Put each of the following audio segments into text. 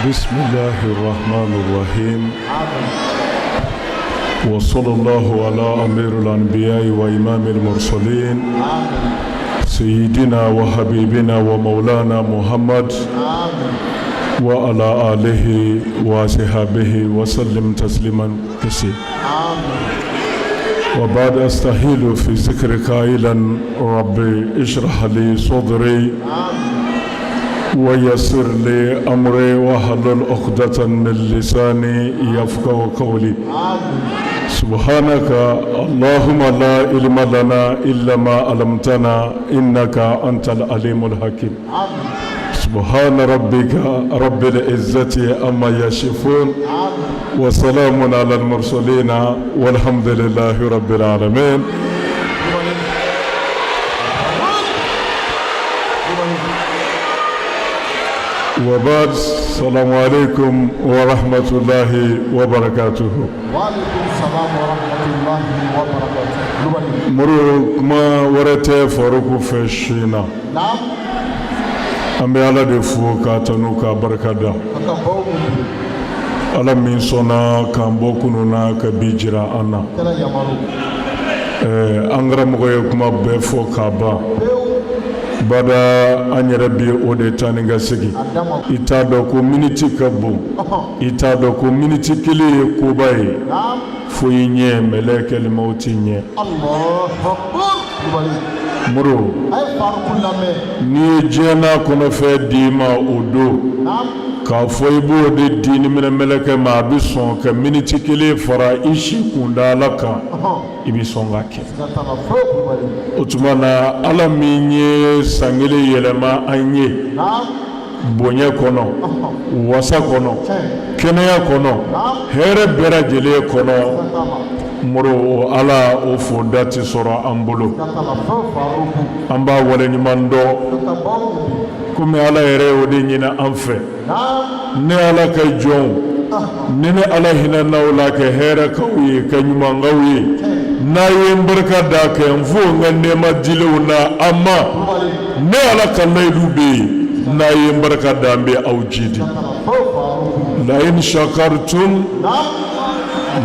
بسم الله الرحمن الرحيم وصلى الله على أمير الأنبياء وإمام المرسلين سيدنا وحبيبنا ومولانا محمد وعلى آله وصحبه وسلم تسليما كثيرا. وبعد أستحيل في ذكر قائلا ربي اشرح لي صدري ويسر لي أمري واحلل عقدة من لساني يفقهوا قولي. سبحانك اللهم لا علم لنا إلا ما علمتنا إنك أنت العليم الحكيم. سبحان ربك رب العزة عما يصفون وسلام على المرسلين والحمد لله رب العالمين. وبعد السلام عليكم ورحمة الله وبركاته. وعليكم السلام ورحمة الله وبركاته. مرو ما ورته فاروق فشينا. نعم. أمي على دفو كاتنو كبركادا. على من صنع كم بكوننا كبيجرا أنا. أنغرا مغيكما بفو كابا. Bada anyarabi ode taninga sigi ita do community kabo ita do community kili kubai fuinye melekeli mautinye Allahu Akbar muru ay farkulame ni jena kono fe dima odo ka foibo de dini mena meleke ma bison community kili fara ishi kundalaka ibisonga ke otumana ala minye sangele yelema anye bonye kono wasa kono kenaya kono here bera jele kono muro ala o fondati soro ambulo amba wala nyimando kumi ala yere odi nyina anfe ne ala ka jon ne ala hina nawla ke here kawi kanyuma ngawi na yin barka da ka yanzu nganne majiluna amma ne ala kallaidu be na yin barka da be aujidi la in shakartum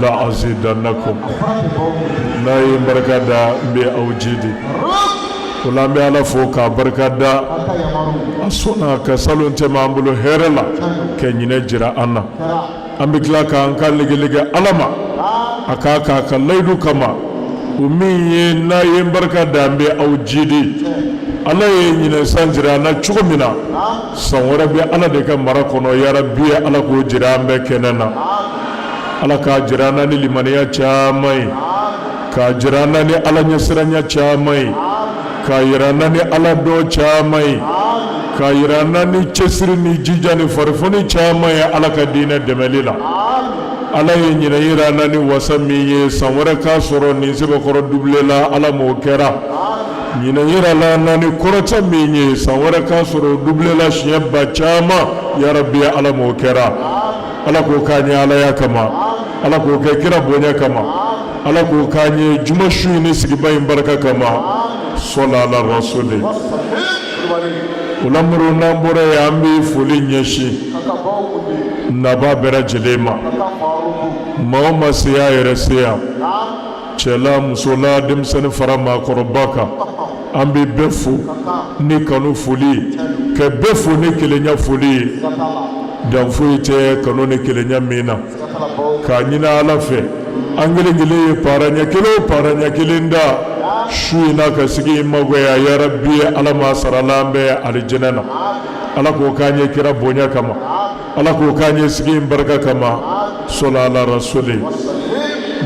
la azidannakum na yin barka da be aujidi kula me ala fo ka barka da asuna ka salonte mambulo herela ke nyine jira anna ambikla ka an kallige alama akaka kallaidu kama umiye na yin barka da be aujidi Allah ye nyine sanjira na chugumina sanwara bi ala de ka marakono ya rabbi ala ko jira ambe kenana ala ka jira na ni limaniya chamai ka jira na ni ala nyasiranya chamai ka jira na ni ala do chamai ka jira na ni chesiri ni jijani farfuni chamai ala ka dina demelila ala ye nyina yira nani wasami ye sanwara ka soro ni sebe koro dublela ala mo kera nyina yira la nani korota minye sanwara ka soro dublela shiya bachama ya rabbi ala mo kera ala ko kanya ala ya kama ala ko kai kira bonya kama ala ko kanye juma shu ni sigibai baraka kama sallallahu alaihi rasul ulamuru nambore ya ambi fuli nyeshi naba bera jelema Mama siya yeresiya chela musola dimsani farama korobaka ambi befu ni kanu fuli ke befu ni kilenya fuli danfu ite kanu ni kilenya mina ka nyina alafe angele ngile paranya kilinda shuina ka sigi magoya ya rabbi alama saralambe aljannana ala ko kanye kira bonya kama ala ko kanye sigi barka kama solala rasuli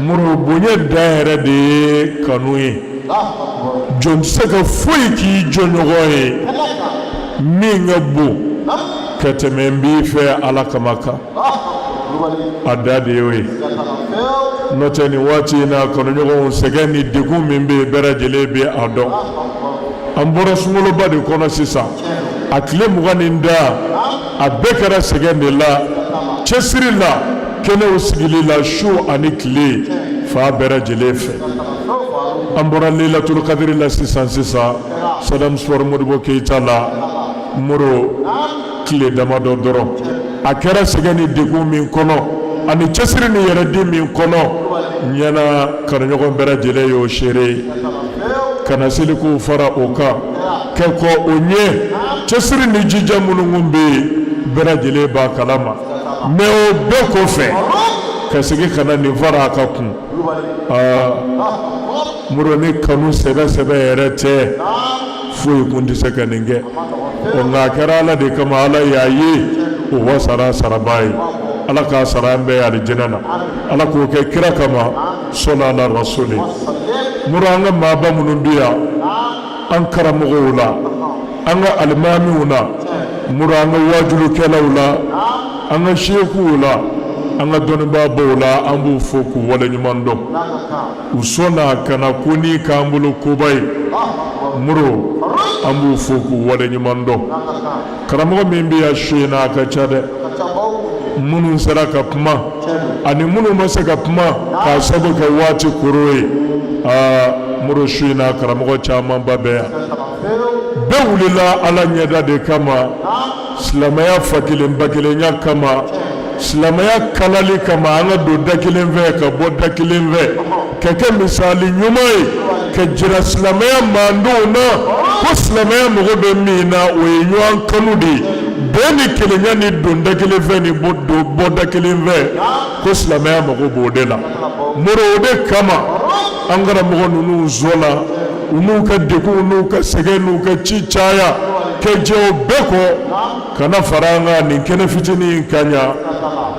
muru bonye daire de kanui jon saka foi ki jonyogoye mingabu katemembi fe ala kamaka adade yoy noteni wati na kanonyogo segani degu mimbe berajele be adon ambora sumolo badi kono sisa akle muganinda abekara segani la chesirila kene usigili la shu anikli fa bera jelefe ambora lailatul qadr la sisa sadam swar modbo keitala muro kile dama do doro a kɛra sɛgɛn ni degun min kɔnɔ ani cɛsiri ni yɛrɛdi min kɔnɔ ɲɛna kanuɲɔgɔn bɛɛ lajɛlen y'o seere kana selikow fara o kan kɛ kɔ o ɲɛ cɛsiri ni jija minnu kun bɛ yen bɛɛ lajɛlen b'a kalama mais o bɛɛ kɔfɛ ka segin ka na nin fara a ka kun muru ni kanu sɛbɛ yɛrɛ tɛ foyi kun tɛ se ka nin kɛ nka a kɛra ala de kama ala y'a ye o wasara saraba ye ala k'a sara an bɛɛ alijinɛ na ala k'o kɛ kira kama sɔli ala rasuli muru an ka maaba minnu bɛ yan an karamɔgɔw la an ka alimamiw na muru an ka wajulukɛlaw la an ka sekuw la an ka dɔnnibaabaw la an b'u fo k'u waleɲuman dɔn u sɔnna ka na ko ni k'an bolo koba ye muru an b'u fo k'u waleɲuman dɔn karamɔgɔ min bɛ yan su in na a ka ca dɛ minnu sera ka kuma ani minnu ma se ka kuma k'a sabu kɛ waati koro ye muru su in na karamɔgɔ camanba bɛ yan bɛɛ wulila ala ɲɛda de kama silamɛya fakelen bakelenya kama silamɛya kalali kama an ka don da kelen fɛ ka bɔ da kelen fɛ ka kɛ misali ɲuman ye ka jira silamɛya maandenw na ko silamɛya mago bɛ min na o ye ɲɔgɔn kanu de ye bɛɛ ni kelenya ni don da kelen fɛ ni bɔ da kelen fɛ ko silamɛya mago b'o de la muru o de kama an karamɔgɔ ninnu zɔla u n'u ka degun n'u ka sɛgɛn n'u ka ci caya kɛ jɛ o bɛɛ kɔ kana fara an ka nin kɛnɛ fitinin in ka ɲa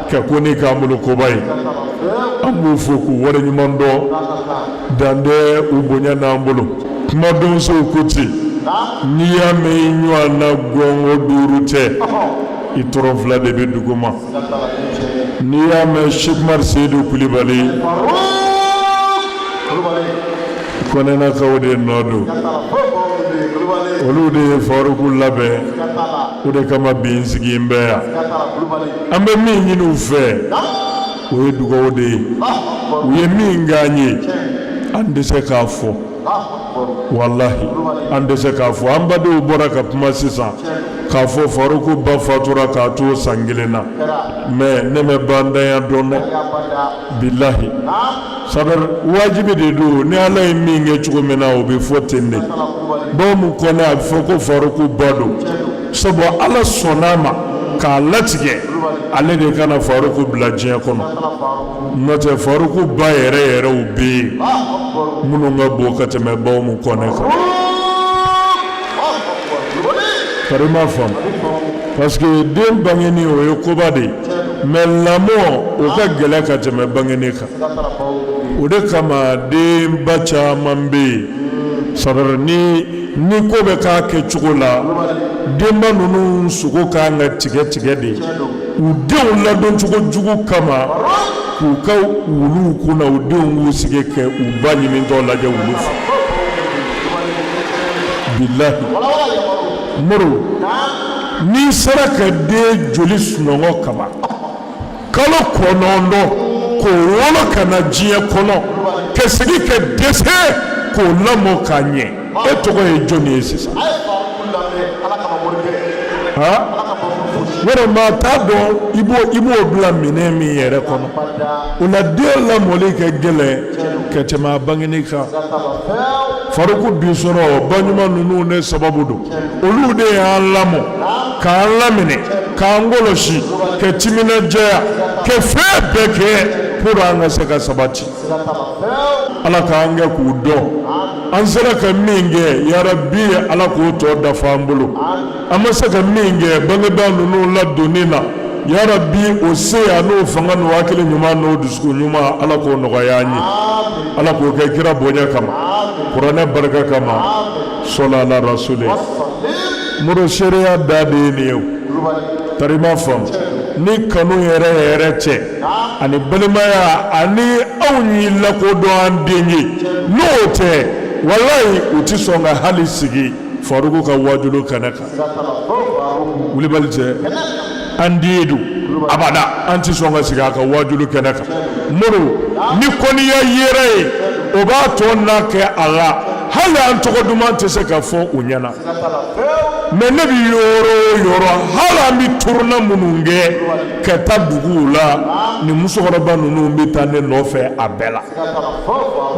kɛ ko ni k'an bolo koba ye an b'u fo k'u waleɲuman dɔn dan tɛ u bonya n'an bolo kumadonsow ko ten n'i y'a mɛn i ɲɔgɔn na gɔngɔ duuru tɛ i tɔrɔ fila de bɛ dugu ma n'i y'a mɛn Sekmar Seydou Kulibali kɔnɛnakaw de nɔ don olu de ye Faruku labɛn o de kama bi n sigi n bɛ yan an bɛ min ɲini u fɛ o ye dugawu de ye u ye min k'an ye an tɛ se k'a fɔ walahi an tɛ se k'a fɔ an badenw bɔra ka kuma sisan k'a fɔ Faruku ba fatura k'a to san kelen na mais ne mɛ bandanya dɔn dɛ bilahi sadar wajibi de don ni ala ye min kɛ cogo min na o bɛ fɔ ten de bawo mun kɔnɛ a bɛ fɔ ko Faruku ba don sabu ala sɔnna a ma k'a latigɛ ale de kana Faruku bila diɲɛ kɔnɔ n'o tɛ Faruku ba yɛrɛw bɛ yen minnu ka bon ka tɛmɛ bawo mun kɔnɛ kan kari ma faamu parce que den bangeni o ye koba de mais lamɔ o ka gɛlɛ ka tɛmɛ bangeni kan o de kama denba caman bɛ yen sadar ni ko bɛ k'a kɛ cogo la denba ninnu sogo kan ka tigɛ de u denw ladon cogo jugu kama k'u ka wuluw kunna u denw k'u sigi kɛ u ba ɲinitɔ lajɛ wulu fɛ bilahi muru n'i sera ka den joli sunɔgɔ kama kalo kɔnɔntɔn k'o wolo ka na diɲɛ kɔnɔ ka segin ka dɛsɛ k'o lamɔ k'a ɲɛ e tɔgɔ ye jɔnni ye sisan wɛrɛ maa t'a dɔn i b'o bila minɛn min yɛrɛ kɔnɔ o la den lamɔli ka gɛlɛn ka tɛmɛ a bangeni kan Faruku bi sɔrɔ baɲuman ninnu ne sababu don olu de y'an lamɔ k'an laminɛ k'an kɔlɔsi ka timinadiya ka fɛn bɛɛ kɛ pour an ka se ka sabati ala k'an kɛ k'u dɔn an sera ka min kɛ yarabi ala k'o tɔ dafa an bolo an ma se ka min kɛ bangebaa ninnu ladonni na yarabi o se a n'o fanga n'o hakili ɲuman n'o dusukun ɲuman ala k'o nɔgɔya an ye ala k'o kɛ kira bonya kama kuranɛ barika kama sɔli ala rasuli muru seereya da de ye nin ye o tari ma faamu ni kanu yɛrɛ cɛ ani balimaya ani anw y'i lakodɔn an den ye n'o tɛ walayi u ti sɔn ka hali sigi Faruku ka wajulu kɛnɛ kan Kulibali tɛ an den don abada an ti sɔn ka sigi a ka wajulu kɛnɛ kan muru ni kɔniya yera ye o b'a tɔ n'a kɛ a la hali an tɔgɔ duman tɛ se ka fɔ u ɲɛna mais ne bi yoro hala mi tourna mununge ka tabugula ni musokɔrɔba ninnu bɛ taa ne nɔfɛ a bɛɛ la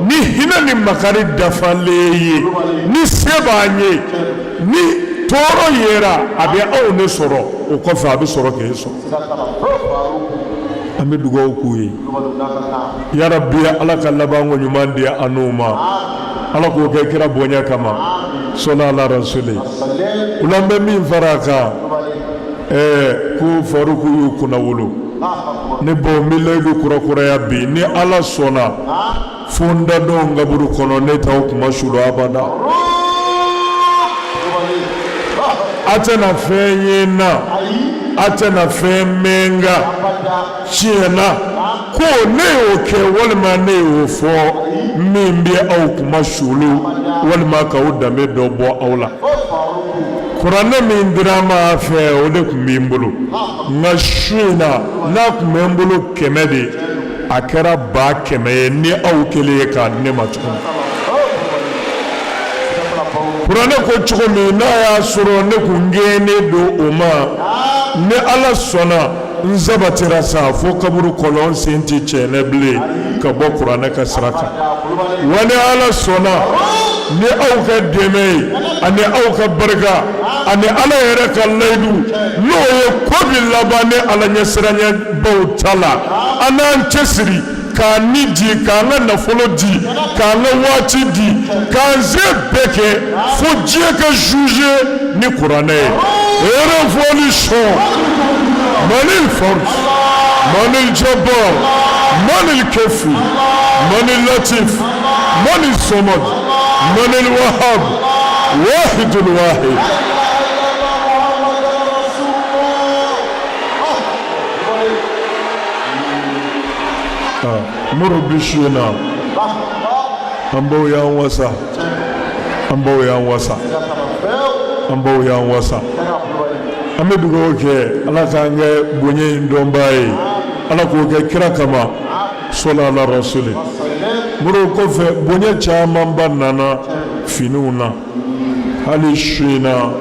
ni hinɛ ni makari dafalen ye ni se b'an ye ni tɔɔrɔ yera a bɛ aw ne sɔrɔ o kɔfɛ a bɛ sɔrɔ k'e sɔrɔ an bɛ dugawu k'u ye ya Rabbi Ala ka labanko ɲuman di an n'u ma Ala k'o kɛ kira bonya kama sɔla ala rasuli ulan bɛ min fara a kan ko Faruku y'u kunna wolo ne bɔ mi layidu kurakuraya bi ni Ala sɔnna fo n da dɔn kaburu kɔnɔ ne t'aw kuma sulu abada a tɛna fɛn ye n na a tɛna fɛn mɛn n kan tiɲɛna ko ne y'o kɛ walima ne y'o fɔ min bɛ aw kuma sulu walima k'aw danbe dɔ bɔ aw la kuranɛ min dira n ma fɛ o de tun bɛ n bolo nka su in na n'a tun bɛ n bolo 100 de a kɛra 100 ye ni aw kelen ye k'a di ne ma tuguni kuranɛ ko cogo min n'a y'a sɔrɔ ne kun gɛnnen don o ma ni Ala sɔnna n sabatira sa fo kaburu kɔnɔ n sen tɛ tiɲɛ bilen ka bɔ kuranɛ ka sira kan wa ni Ala sɔnna ni aw ka dɛmɛ ye ani aw ka barika ani Ala yɛrɛ ka layidu n'o ye ko bi laban ni Ala ɲɛsiranɲɛbaw ta la an n'an cɛsiri k'an ni di k'an ka nafolo di k'an ka waati di k'an se bɛɛ kɛ fo diɲɛ ka juge ni kuranɛ ye révolution manil force manil jabbar manil kafi manil latif manil samad manil wahhab wahidul wahid muru bishina an baw y'an wasa an baw y'an wasa an baw y'an wasa an bɛ dugawu kɛ Ala k'an kɛ bonya in dɔnbaa ye Ala k'o kɛ kira kama sɔla ala rasuli muru kɔfɛ bonya camanba nana finiw na hali su in na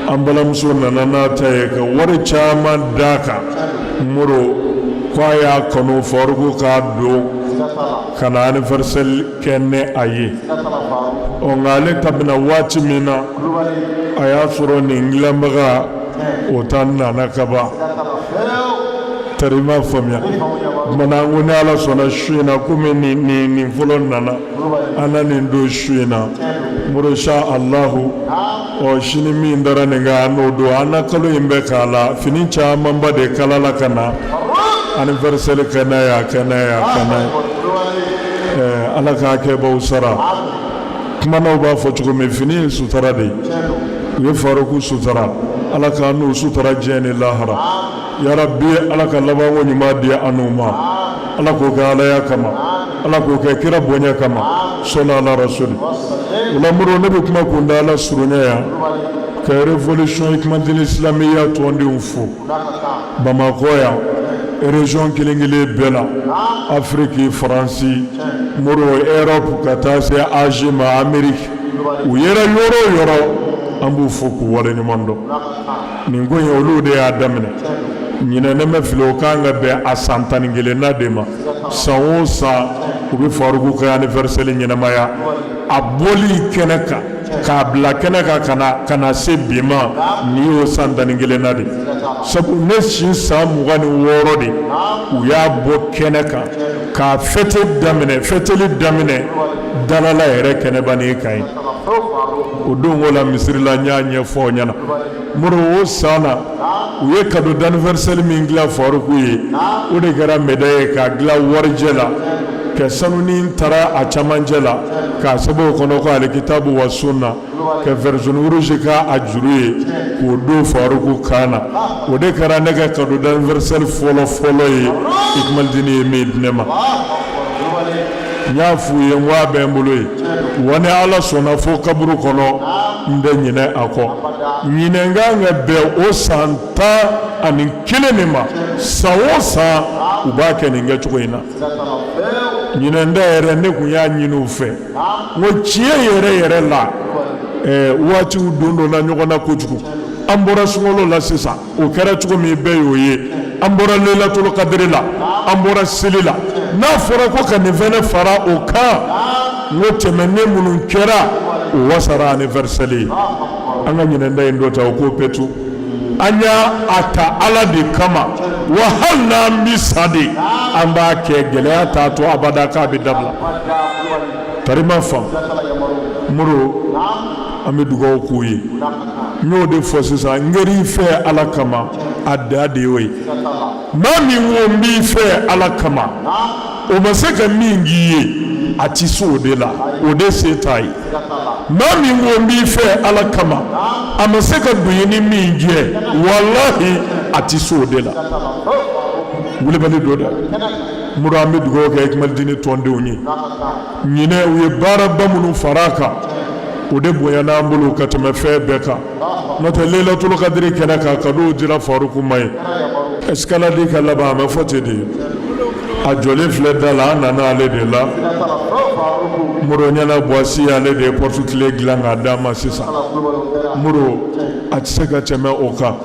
an balimamuso nana n'a ta ye ka wari caman d'a kan muru k'a y'a kanu Faruku k'a don ka na anniversaire kɛ ni a ye nka ale ta bɛna waati min na a y'a sɔrɔ nin dilanbaga o ta nana kaban tari ma faamuya kumana an ko ni Ala sɔnna su in na komi nin fɔlɔ nana an na nin don su in na muru sha Allahu sini min dara nin kan an n'o don an na kalo in bɛ k'a la fini camanba de kalala ka na anniversaire kɛ n'a ye a kɛ n'a ye a kɛ n'a ye Ala k'a kɛ baw sara kumanaw b'a fɔ cogo min fini ye sutura de ye u ye Faruku sutura Ala k'a n'u sutura diɲɛ ni lahara ya Rabbi Ala ka labanko ɲuman di an n'u ma Ala k'o kɛ Alaya kama Ala k'o kɛ kira bonya kama sɔla ala rasuli o la muru ne bɛ kuma kunda Ala surunya yan ka révolution hikmatuli islamiya tɔndenw fo Bamakɔ yan région kelen-kelen bɛɛ la Afrique Faransi muru Europe ka taa se Asie ma Amérique u yɛrɛ yɔrɔ o yɔrɔ an b'u fo k'u waleɲuman dɔn nin ko in olu de y'a daminɛ ɲinɛ ne ma fili o kan ka bɛn a san 11 de ma san o san u bɛ Faruku ka anniversaire ɲɛnamaya a bɔli kɛnɛ kan k'a bila kɛnɛ kan ka na se bi ma nin y'o san 11 de sabu ne si san 26 de u y'a bɔ kɛnɛ kan k'a fêteli daminɛ dalala yɛrɛ kɛnɛbanin kan ye o don o la misiri la n y'a ɲɛfɔ aw ɲɛna muru o san na u ye cadeau d'anniversaire min dilan Faruku ye o de kɛra médaille ye k'a dilan warijɛ la ka sanuni taara a camancɛ la k'a sɛbɛn o kɔnɔ ko alikitabu wa sunna ka version rouge k'a juru ye k'o don Faruku kan na o de kɛra ne ka cadeau d'anniversaire fɔlɔ ye Hikmatuli ye min di ne ma n y'a f'u ye n ko a bɛ n bolo ye wa ni Ala sɔnna fo kaburu kɔnɔ n tɛ ɲinɛ a kɔ ɲinɛ kan ka bɛn o san 11 de ma san o san u b'a kɛ nin kɛcogo in na ɲinɛ n da yɛrɛ ne kun y'a ɲini u fɛ n ko tiɲɛ yɛrɛ la waati don dɔ la ɲɔgɔn na kojugu an bɔra sunkalo la sisan o kɛra cogo min bɛɛ y'o ye an bɔra Lailatul Qadri la an bɔra seli la n'a fɔra ko ka nin fɛnɛ fara o kan n ko tɛmɛnen minnu kɛra o wasara anniversaire ye an ka ɲinɛnda in dɔ ta o k'o petu an y'a ta Ala de kama wa hali n'an bi sa de an b'a kɛ gɛlɛya t'a to abada k'a bɛ dabila tari ma faamu Moro an bɛ dugawu k'u ye n y'o de fɔ sisan n kɛr'i fɛ Ala kama a da de y'o ye maa min ko n b'i fɛ Ala kama o ma se ka min k'i ye a ti se o de la o de se t'a ye maa min ko n b'i fɛ Ala kama a ma se ka don ye ni min kɛ walahi a ti se o de la wulibali dɔ dɛ Muru an bɛ dugawu kɛ Ekumalidini tɔndenw ye ɲinɛ u ye baaraba minnu fara a kan o de bonyana an bolo ka tɛmɛ fɛn bɛɛ kan n'o tɛ Lailatul Qadri kɛnɛ kan cadeau dira Faruku ma ye escalade ka laban a ma fɔ ten de a jɔlen filɛ da la an nana ale de la Muru ɲɛna Boisi ale de ye porte clé dilan k'a d'a ma sisan Muru a tɛ se ka tɛmɛ o kan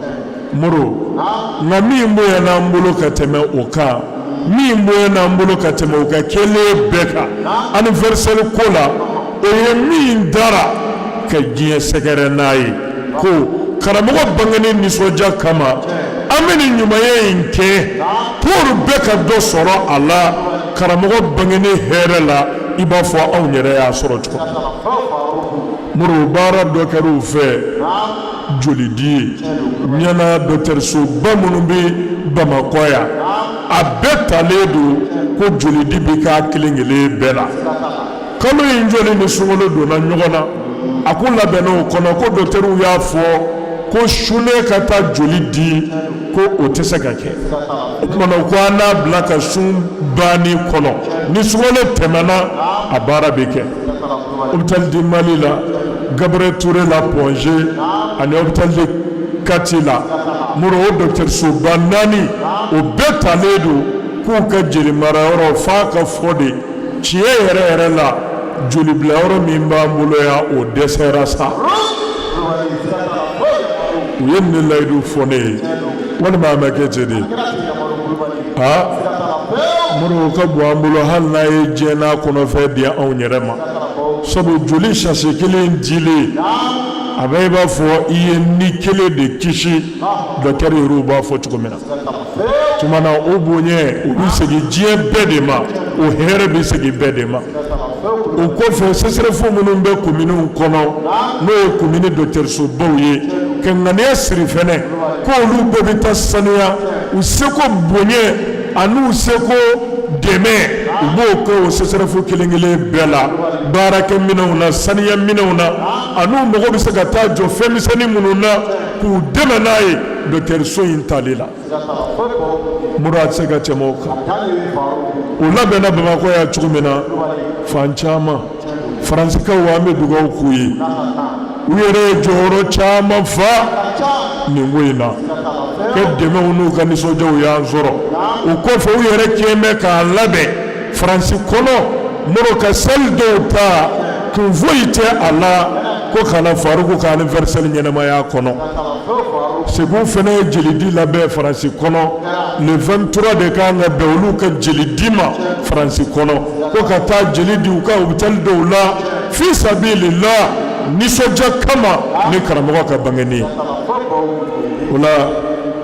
Muru nka min bonyana an bolo ka tɛmɛ o kan min bonyana an bolo ka tɛmɛ o kan kelen bɛɛ kan anniversaire ko la o ye min dara ka diɲɛ sɛgɛrɛ n'a ye ko karamɔgɔ bangeni nisɔndiya kama an bɛ nin ɲumanya in kɛ pour bɛɛ ka dɔ sɔrɔ a la karamɔgɔ bangeni hɛrɛ la i b'a fɔ anw yɛrɛ y'a sɔrɔ cogo Muru baara dɔ kɛra u fɛ joli di ye ɲɛna dɔgɔtɔrɔsoba minnu bɛ Bamakɔ yan a bɛɛ talen don ko joli di bɛ k'a kelen kelen bɛɛ la kalo in joli ni sunkalo donna ɲɔgɔn na a ko labɛnna o kɔnɔ ko dɔgɔtɔrɔw y'a fɔ ko sunnen ka taa joli di ko o tɛ se ka kɛ o kumana ko an n'a bila ka sun banni kɔnɔ ni sunkalo tɛmɛna a baara bɛ kɛ hôpital du Mali la Gabriel Touré la Pongé ani hôpital de Kati la Muru o dɔgɔtɔrɔsoba 4 o bɛɛ talen don k'u ka jeli mara yɔrɔ f'a ka fɔ de tiɲɛ yɛrɛ yɛrɛ la joli bila yɔrɔ min b'an bolo yan o dɛsɛra sa u ye nin layidu fɔ ne ye walima a ma kɛ ten de Muru o ka bon an bolo hali n'a ye diɲɛ n'a kɔnɔfɛn di anw yɛrɛ ma sabu joli sachet kelen dilen a bɛ i b'a fɔ i ye ni kelen de kisi docteur yɛrɛw b'a fɔ cogo min na tuma na o bonya o bɛ segin diɲɛ bɛɛ de ma o hɛrɛ bɛ segin bɛɛ de ma o kɔfɛ CSREF minnu bɛ kominiw kɔnɔ n'o ye komini dɔgɔtɔrɔsobaw ye ka ŋaniya siri fɛnɛ ko olu bɛɛ bɛ taa sanuya u seko bonya ani u seko dɛmɛ u b'o kɛ o CSREF kelen kelen bɛɛ la baarakɛ minɛnw na saniya minɛnw na ani u mago bɛ se ka taa jɔ fɛn misɛnnin minnu na k'u dɛmɛ n'a ye dɔgɔtɔrɔso in tali la Muru a tɛ se ka tɛmɛ o kan o labɛnna Bamakɔ yan cogo min na fan caman Faransikaw an bɛ dugawu k'u ye u yɛrɛ ye jɔyɔrɔ caman fa nin ko in na ko dɛmɛw n'u ka nisɔndiyaw y'an sɔrɔ o kɔfɛ u yɛrɛ kɛlen bɛ k'a labɛn Faransi kɔnɔ Muru ka salle dɔw ta kun foyi tɛ a la ko kana Faruku ka anniversaire ɲɛnamaya kɔnɔ Segu fana ye jeli di labɛn Faransi kɔnɔ le 23 de kan ka bɛn olu ka jeli di ma Faransi kɔnɔ ko ka taa jeli di u ka hôpital dɔw la fi sabilillah nisɔndiya kama ni karamɔgɔ ka bangeni ye o la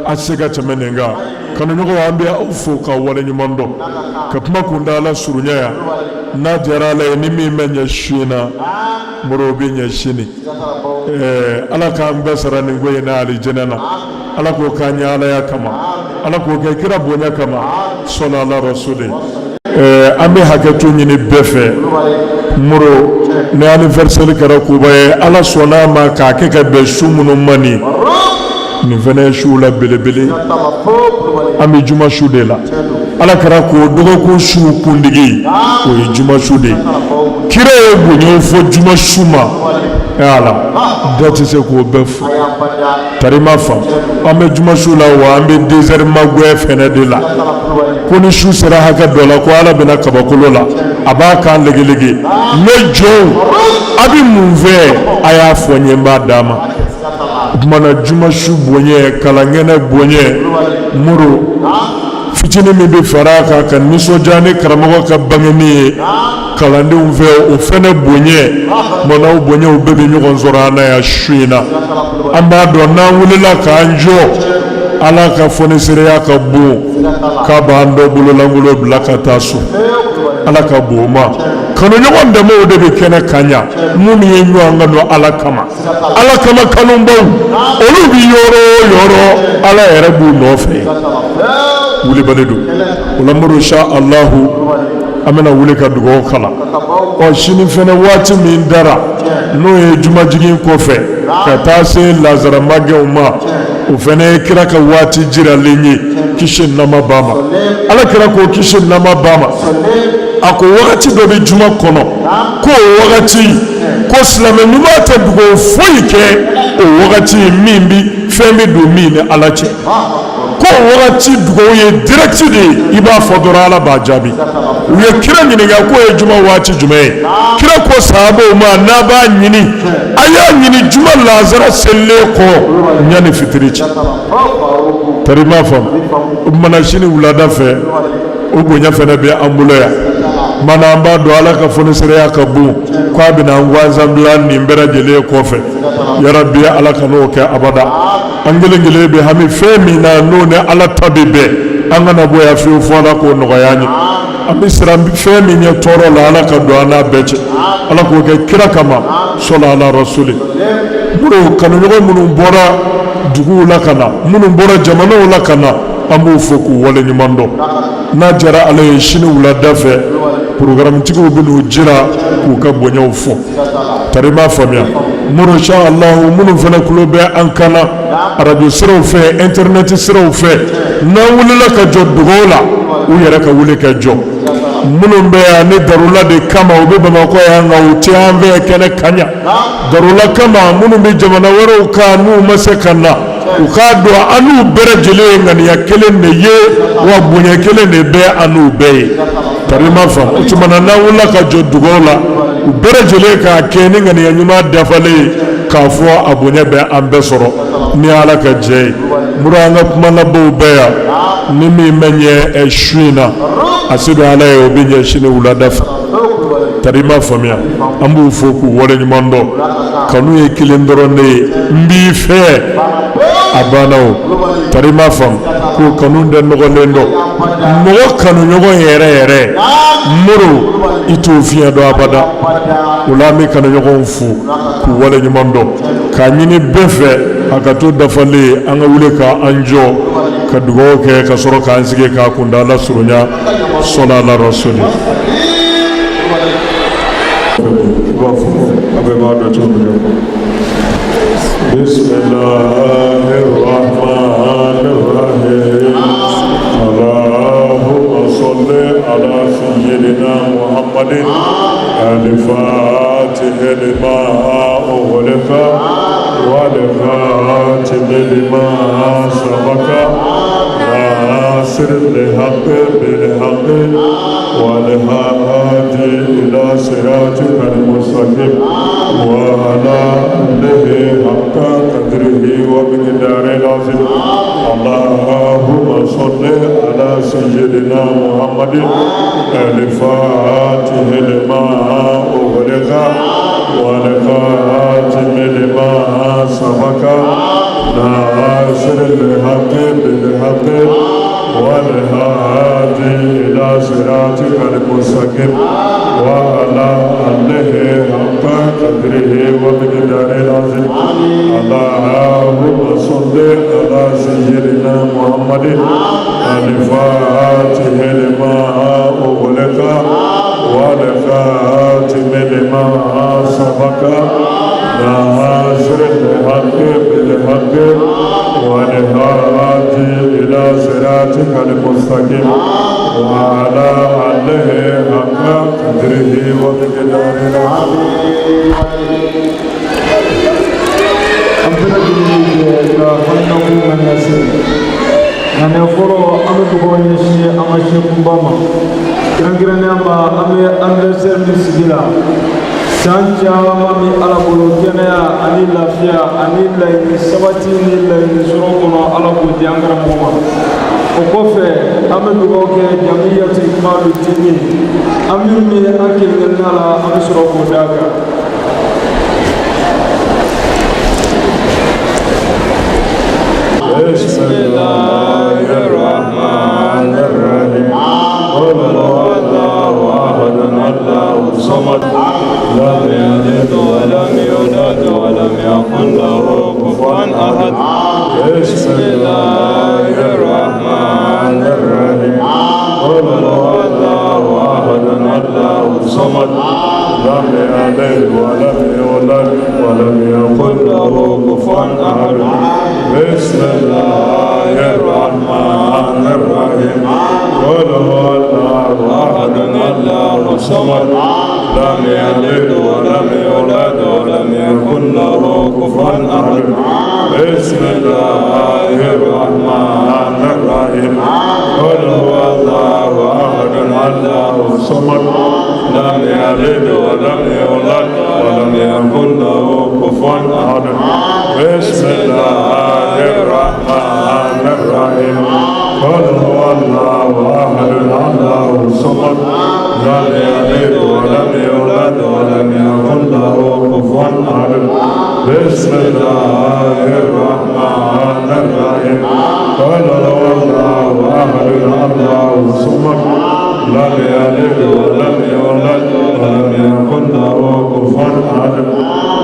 a tɛ se ka tɛmɛ nin kan kanuɲɔgɔnw an bɛ aw fo k'aw waleɲuman dɔn ka kuma kuntagala surunya yan n'a diyara Ala ye ni min bɛ ɲɛ su in na Muru bɛ ɲɛ sini Ala k'an bɛɛ sara nin ko in na alijinɛ na Ala k'o k'an ɲɛ Alaya kama Ala k'o kɛ kira bonya kama sɔli ala rasuli an bɛ hakɛto ɲini bɛɛ fɛ Muru ni anniversaire kɛra Kuba ye Ala sɔnna a ma k'a kɛ ka bɛn su minnu ma nin fana ye su la belebele an bɛ juma su de la Ala kɛra k'o dɔgɔkun su kundigi o ye juma su de ye kira ye bonya fɔ juma su ma ala dɔ tɛ se k'o bɛɛ fɔ tari ma faamu an bɛ juma su la wa an bɛ désert magoya fɛnɛ de la ko ni su sera hakɛ dɔ la ko Ala bɛna kabakolo la a b'a kan lege ne jɔnw a bɛ mun fɛ a y'a fɔ n ye n b'a d'a ma o tumana juma su bonya kalankɛnɛ bonya muru fitinin min bɛ fara a kan ka nisɔndiya ni karamɔgɔ ka bangeni ye kalandenw fɛ o fɛnɛ bonya mana o bonya o bɛɛ bɛ ɲɔgɔn sɔrɔ an na yan su in na an b'a dɔn n'an wulila k'an jɔ Ala ka fonisereya ka bon k'a b'an dɔ bololankolon bila ka taa so Ala ka bon o ma kanuɲɔgɔn damaw de bɛ kɛnɛ kan ɲa minnu ye ɲɔgɔn kan don Ala kama kanubaw olu bi yɔrɔ o yɔrɔ Ala yɛrɛ b'u nɔfɛ wulibali don o la Modibo Sa Alahu an bɛna wuli ka dugawu kala sini fɛnɛ waati min dara n'o ye jumajigin kɔfɛ ka taa se lazara magɛw ma o fɛnɛ ye kira ka waati jiralen ye kisi nama b'a ma Ala kira k'o kisi nama b'a ma a ko wagati dɔ bɛ juma kɔnɔ ko o wagati ko silamɛ ɲuman tɛ dugawu foyi kɛ o wagati min bi fɛn bɛ don min ni Ala cɛ ko wagati dugawu ye direct de ye i b'a fɔ dɔrɔn Ala b'a jaabi u ye kira ɲininka k'o ye juma waati jumɛn ye kira ko sahabaw ma n'a b'a ɲini a y'a ɲini juma lazara selilen kɔ yanni fitiri cɛ tari m'a faamu o tumana sini wulada fɛ o bonya fɛnɛ bɛ an bolo yan mana an b'a dɔn Ala ka fonisereya ka bon k'a bɛna an gansan bila nin bɛɛ lajɛlen kɔfɛ yarabi Ala ka n'o kɛ abada an kelen kelen bɛ hami fɛn min na n'o ni Ala ta bɛ bɛn an kana bɔ yan fiyewu fo Ala k'o nɔgɔya an ye an bɛ siran fɛn min ye tɔɔrɔ la Ala ka don an n'a bɛɛ cɛ Ala k'o kɛ kira kama sɔla ala rasuli minnu kanuɲɔgɔn minnu bɔra duguw la ka na minnu bɔra jamanaw la ka na an b'u fo k'u waleɲuman dɔn n'a diyara Ala ye sini wulada fɛ programmetigiw bɛ n'u jira k'u ka bonyaw fɔ tari m'a faamuya Modibo Sa Alahu minnu fana tulo bɛ an kan na radio siraw fɛ internet siraw fɛ n'an wulila ka jɔ dugaw la u yɛrɛ ka wuli ka jɔ minnu bɛ yan ni darula de kama u bɛ Bamakɔ yan nka u tɛ an fɛ kɛnɛ kan ɲa darula kama minnu bɛ jamana wɛrɛw kan n'u ma se ka na u k'a dɔn an n'u bɛɛ lajɛlen ye ŋaniya kelen de ye wa bonya kelen de bɛ an n'u bɛɛ ye tari m'a faamu o tumana n'an wulila ka jɔ dugaw la u bɛɛ lajɛlen k'a kɛ ni ŋaniya ɲuman dafalen ye k'a fɔ a bonya bɛ an bɛɛ sɔrɔ ni Ala ka jɛ ye muru an ka kuma labanw bɛɛ yan ni min bɛ ɲɛ su in na a se don Ala ye o bɛ ɲɛ sini wulada fɛ tari m'a faamuya an b'u fo k'u waleɲuman dɔn kanu ye kelen dɔrɔn de ye n b'i fɛ a banna o tari m'a faamu k'o kanu de nɔgɔlen dɔn mɔgɔ kanuɲɔgɔn yɛrɛ Modibo i t'o fiɲɛ dɔn abada o la an bɛ kanuɲɔgɔnw fo k'u waleɲuman dɔn k'a ɲini bɛɛ fɛ a ka to dafalen an ka wuli k'an jɔ ka dugawu kɛ ka sɔrɔ k'an sigi k'a kuntala surunya sɔla ala rasuli Bismillahirrahmanirrahim Allahumma salli ala sayyidina Muhammadin al-Fatihi lima ughliqa wal-Khatimi lima sabaqa ناصر الحق بالحق والهادي إلى صراطك المستقيم وعلى آله حق قدره ومقداره العظيم اللهم صل على سيدنا محمد الفاتح لما أغلق والخاتم لما سبق ناصر الحق بالحق والهادي إلى صراطك المستقيم وعلى آله حق قدره ومقداره العظيم اللهم صل على سيدنا محمد الفاتح لما أغلق والخاتم لما سبق ناصر الحق بالحق والهادي إلى صراطك المستقيم وعلى آله حق قدره ومقداره العظيم yani foro ame dugo nyesi amashe kumbama kirangirane amba ame anniversaire mi sigila sancha mami ala bolo kenaya ani lafiya ani laini sabati ni laini soro kono ala ko di angara moma o kofe ame dugo ke jamiyatu ikmalu tini amir mi akil nala ame soro ko daga Bismillahirrahmanirrahim. Qul huwallahu ahad, Allahu samad, lam yalid wa lam yulad wa lam yakul lahu kufuwan ahad. Bismillahirrahmanirrahim. Qul huwallahu ahad, Allahu samad, lam yalid wa lam yulad wa lam yakul lahu kufuwan ahad. Bismillahirrahmanirrahim. Qul huwallahu ahad, Allahu samad, lam yalid wa lam yulad wa lam yakul lahu kufuwan ahad. Bismillahirrahmanirrahim. Qul huwallahu ahad, Allahu samad, lam yalid wa lam yulad wa lam yakul lahu kufuwan ahad. Bismillahirrahmanirrahim. Qul huwallahu ahad, Allahu samad, lam yalid wa lam yulad wa lam yakul lahu kufuwan ahad. Bismillahirrahmanirrahim. Qul huwallahu ahad, Allahu samad, lam yalid wa lam yulad wa lam yakul lahu kufuwan ahad.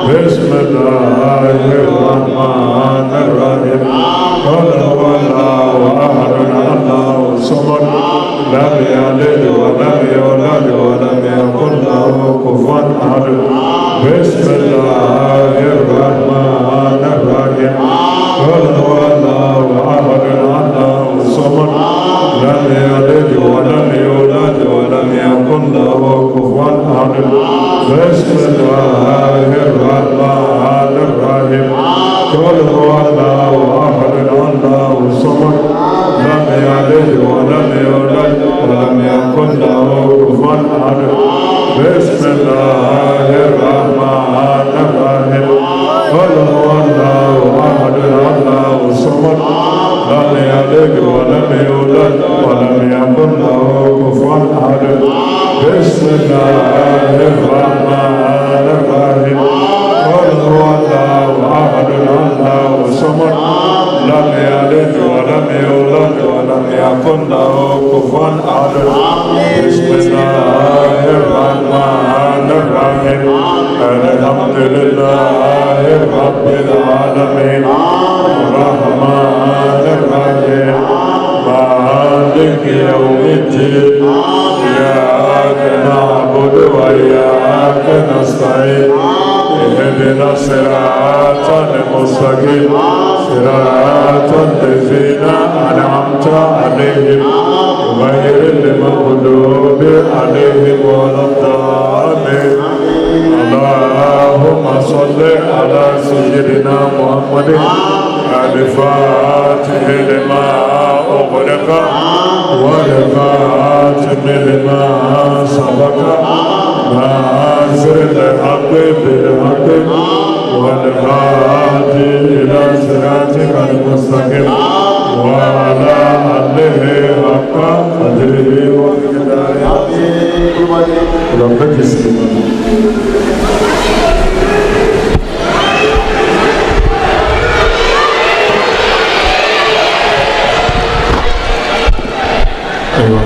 Bismillahirrahmanirrahim. Qul huwallahu ahad, Allahu samad, lam yalid wa lam yulad wa lam yakul lahu kufuwan ahad. Bismillahirrahmanirrahim. Qul huwallahu ahad, Allahu samad, lam yalid wa lam yulad wa lam yakul lahu kufuwan ahad. Bismillahirrahmanirrahim. Qul huwallahu ahad, Allahu samad, lam yalid wa lam yulad wa lam yakul lahu kufuwan ahad. Bismillahirrahmanirrahim. Qul huwallahu ahad, Allahu samad, lam yalid wa lam yulad wa lam yakul lahu kufuwan ahad. Bismillahirrahmanirrahim. Qul huwallahu ahad, Allahu samad, lam yalid wa lam yulad wa lam yakul lahu kufuwan ahad. Bismillahirrahmanirrahim. Alhamdulillahi rabbil alamin. Rahmanirrahim. Maliki yawmiddin. Iyyaka na'budu wa iyyaka nasta'in. اهدنا الصراط المستقيم صراط الذين أنعمت عليهم غير المغضوب عليهم ولا الضالين. اللهم صل على سيدنا محمد الفاتح لما أغلق والخاتم لما سبق ناصر الحق بالحق والهادي إلى صراطك المستقيم وعلى آله حق قدره ومقداره العظيم.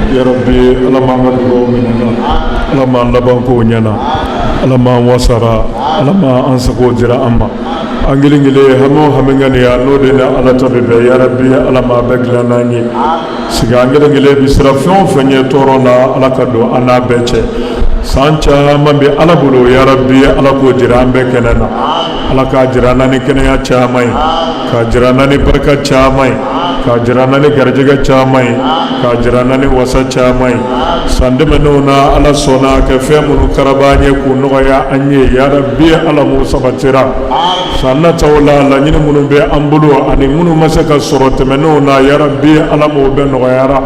Ya Rabbi, alama ngadu minna, alama laban ko nyana, alama wasara, alama ansako jira amma. Angilingile hamo hamengani ya node na ala tabibe ya Rabbi, alama begla nani. Siga angilingile bisrafyon fenye toro na ala kado anabeche. Sancha mambi ala bulu ya Rabbi, ala ko jira ambe kenena. Ala ka jira nani kene ya chamai, ka jira nani barka chamai. ka jirana ni garijɛgɛ caman ye ka jirana ni wasa caman ye san tɛmɛnenw na ala sɔnna ka fɛn minnu karaba an ye k'u nɔgɔya an ye yarabi ala m'u sabatira san nataw la laɲini minnu bɛ an bolo ani minnu ma se ka sɔrɔ tɛmɛnenw na yarabi ala m'o bɛɛ nɔgɔyara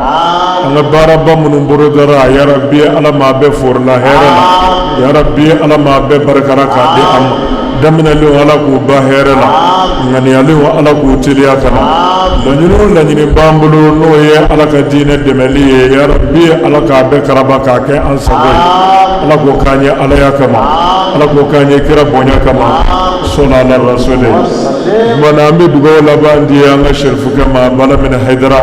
an ka baaraba minnu bolodara yarabi ala m'a bɛɛ forila hɛrɛ la yarabi ala m'a bɛɛ barikara k'a di an ma daminɛlenw ala k'u ba hɛrɛ la ŋaniyalenw ala k'u teliya ka na laɲini o laɲini b'an bolo n'o ye ala ka diinɛ dɛmɛli ye yarabi ala k'a bɛɛ karaba k'a kɛ an sago ye ala k'o k'an ye alaya kama ala k'o k'an ye kira bonya kama sɔnna ala rasuli mana an bɛ dugawu laban di an ka sherifukɛ ma bala minɛ hayidara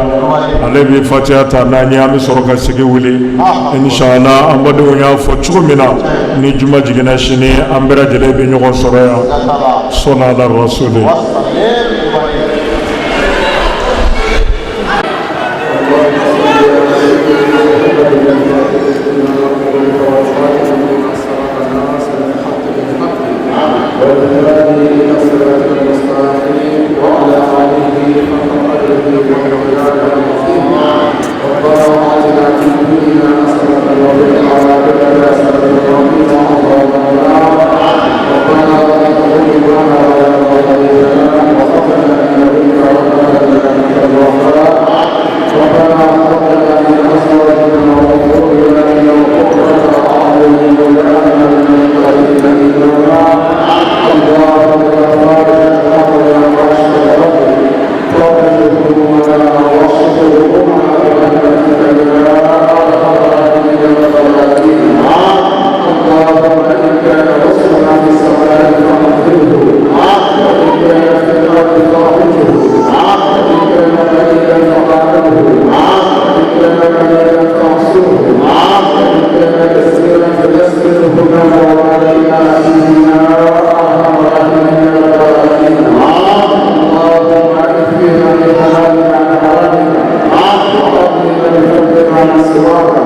ale bɛ fatiha ta n'an ye an bɛ sɔrɔ ka sigi wuli inshallah an badenw y'a fɔ cogo min na ni juma jiginna sini an bɛɛ lajɛlen bɛ ɲɔgɔn sɔrɔ yan sɔnna ala rasuli Wow.